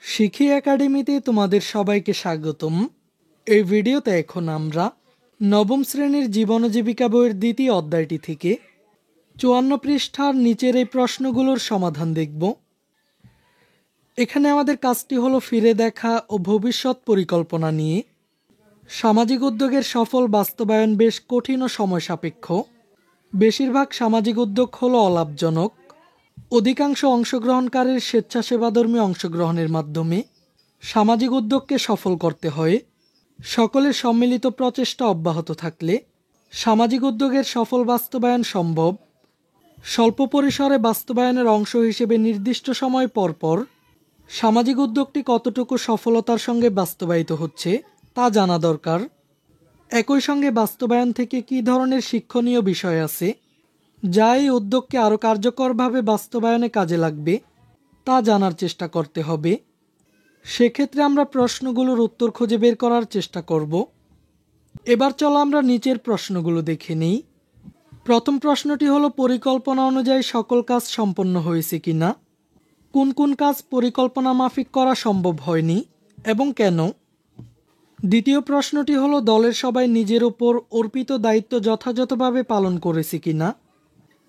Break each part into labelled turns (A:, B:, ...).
A: শিখি একাডেমিতে তোমাদের সবাইকে স্বাগতম। এই ভিডিওতে এখন আমরা নবম শ্রেণীর জীবন ও জীবিকা বইয়ের দ্বিতীয় অধ্যায়টি থেকে ৫৪ পৃষ্ঠার নিচের এই প্রশ্নগুলোর সমাধান দেখব। এখানে আমাদের কাজটি হলো ফিরে দেখা ও ভবিষ্যৎ পরিকল্পনা নিয়ে। সামাজিক উদ্যোগের সফল বাস্তবায়ন বেশ কঠিন ও সময় সাপেক্ষ। বেশিরভাগ সামাজিক উদ্যোগ হলো অলাভজনক। অধিকাংশ অংশগ্রহণকারীর স্বেচ্ছাসেবাধর্মী অংশগ্রহণের মাধ্যমে সামাজিক উদ্যোগকে সফল করতে হয়। সকলের সম্মিলিত প্রচেষ্টা অব্যাহত থাকলে সামাজিক উদ্যোগের সফল বাস্তবায়ন সম্ভব। স্বল্প পরিসরে বাস্তবায়নের অংশ হিসেবে নির্দিষ্ট সময় পর পর সামাজিক উদ্যোগটি কতটুকু সফলতার সঙ্গে বাস্তবায়িত হচ্ছে তা জানা দরকার। একই সঙ্গে বাস্তবায়ন থেকে কী ধরনের শিক্ষণীয় বিষয় আছে যা এই উদ্যোগকে আরও কার্যকরভাবে বাস্তবায়নে কাজে লাগবে তা জানার চেষ্টা করতে হবে। সেক্ষেত্রে আমরা প্রশ্নগুলোর উত্তর খুঁজে বের করার চেষ্টা করব। এবার চলো আমরা নিচের প্রশ্নগুলো দেখে নিই। প্রথম প্রশ্নটি হলো, পরিকল্পনা অনুযায়ী সকল কাজ সম্পন্ন হয়েছে কিনা? কোন কোন কাজ পরিকল্পনা মাফিক করা সম্ভব হয়নি এবং কেন? দ্বিতীয় প্রশ্নটি হলো, দলের সবাই নিজের উপর অর্পিত দায়িত্ব যথাযথভাবে পালন করেছে কিনা?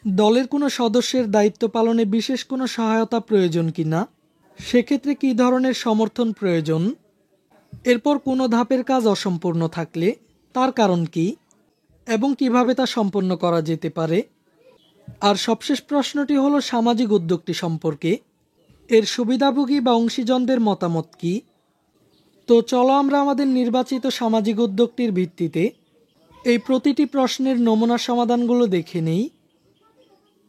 A: দলের কোনো সদস্যের দায়িত্ব পালনে বিশেষ কোনো সহায়তা প্রয়োজন কিনা? সেক্ষেত্রে কী ধরনের সমর্থন প্রয়োজন? এরপর কোনো ধাপের কাজ অসম্পূর্ণ থাকলে তার কারণ কি এবং কিভাবে তা সম্পন্ন করা যেতে পারে? আর সবশেষ প্রশ্নটি হলো সামাজিক উদ্যোগটি সম্পর্কে। এর সুবিধাভোগী বা অংশীজনদের মতামত কি? তো চলো আমরা আমাদের নির্বাচিত সামাজিক উদ্যোগটির ভিত্তিতে এই প্রতিটি প্রশ্নের নমুনা সমাধানগুলো দেখে নেই।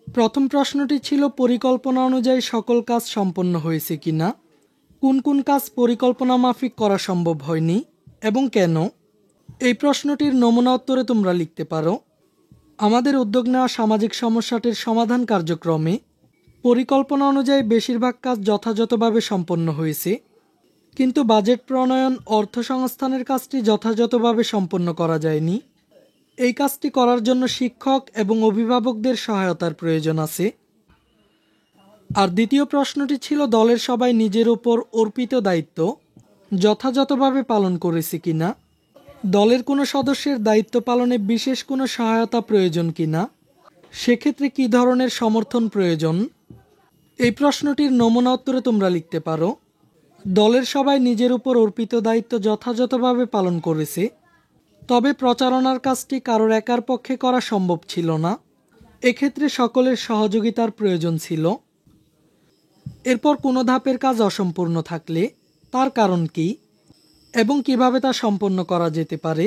A: প্রথম প্রশ্নটি ছিল, পরিকল্পনা অনুযায়ী সকল কাজ সম্পন্ন হয়েছে কিনা? কোন কোন কাজ পরিকল্পনা মাফিক করা সম্ভব হয়নি এবং কেন? এই প্রশ্নটির নমুনা উত্তরে তোমরা লিখতে পারো, আমাদের উদ্যোগ নেওয়া সামাজিক সমস্যাটির সমাধান কার্যক্রমে পরিকল্পনা অনুযায়ী বেশিরভাগ কাজ যথাযথভাবে সম্পন্ন হয়েছে, কিন্তু বাজেট প্রণয়ন অর্থ সংস্থানের কাজটি যথাযথভাবে সম্পন্ন করা যায়নি। এই কাজটি করার জন্য শিক্ষক এবং অভিভাবকদের সহায়তার প্রয়োজন আছে। আর দ্বিতীয় প্রশ্নটি ছিল, দলের সবাই নিজের উপর অর্পিত দায়িত্ব যথাযথভাবে পালন করেছে কিনা? দলের কোনো সদস্যের দায়িত্ব পালনে বিশেষ কোনো সহায়তা প্রয়োজন কিনা? সেক্ষেত্রে কী ধরনের সমর্থন প্রয়োজন? এই প্রশ্নটির নমুনা উত্তরে তোমরা লিখতে পারো, দলের সবাই নিজের উপর অর্পিত দায়িত্ব যথাযথভাবে পালন করেছে, তবে প্রচারণার কাজটি কারোর একার পক্ষে করা সম্ভব ছিল না। এক্ষেত্রে সকলের সহযোগিতার প্রয়োজন ছিল। এরপর কোনো ধাপের কাজ অসম্পূর্ণ থাকলে তার কারণ কি এবং কিভাবে তা সম্পন্ন করা যেতে পারে?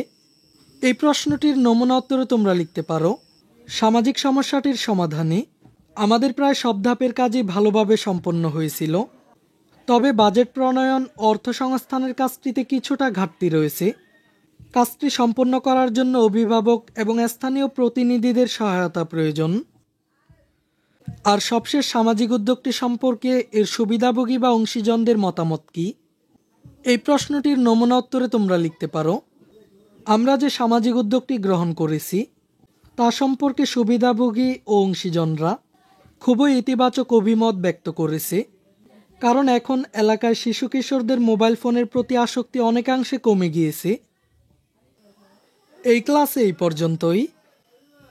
A: এই প্রশ্নটির নমুনা উত্তরে তোমরা লিখতে পারো, সামাজিক সমস্যাটির সমাধানে আমাদের প্রায় সব ধাপের কাজই ভালোভাবে সম্পন্ন হয়েছিল, তবে বাজেট প্রণয়ন অর্থ সংস্থানের কাজটিতে কিছুটা ঘাটতি রয়েছে। কাজটি সম্পন্ন করার জন্য অভিভাবক এবং স্থানীয় প্রতিনিধিদের সহায়তা প্রয়োজন। আর সবশেষ সামাজিক উদ্যোগটি সম্পর্কে এর সুবিধাভোগী বা অংশীজনদের মতামত কি? এই প্রশ্নটির নমুনা উত্তরে তোমরা লিখতে পারো, আমরা যে সামাজিক উদ্যোগটি গ্রহণ করেছি তা সম্পর্কে সুবিধাভোগী ও অংশীজনরা খুবই ইতিবাচক অভিমত ব্যক্ত করেছে, কারণ এখন এলাকায় শিশু কিশোরদের মোবাইল ফোনের প্রতি আসক্তি অনেকাংশে কমে গিয়েছে। এই ক্লাসে এই পর্যন্তই।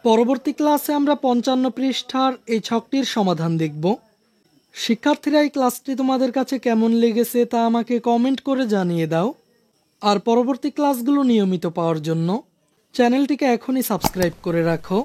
A: পরবর্তী ক্লাসে আমরা ৫৫ পৃষ্ঠার এই ছকটির সমাধান দেখব। শিক্ষার্থীরা, এই ক্লাসটি তোমাদের কাছে কেমন লেগেছে তা আমাকে কমেন্ট করে জানিয়ে দাও। আর পরবর্তী ক্লাসগুলো নিয়মিত পাওয়ার জন্য চ্যানেলটিকে এখনই সাবস্ক্রাইব করে রাখো।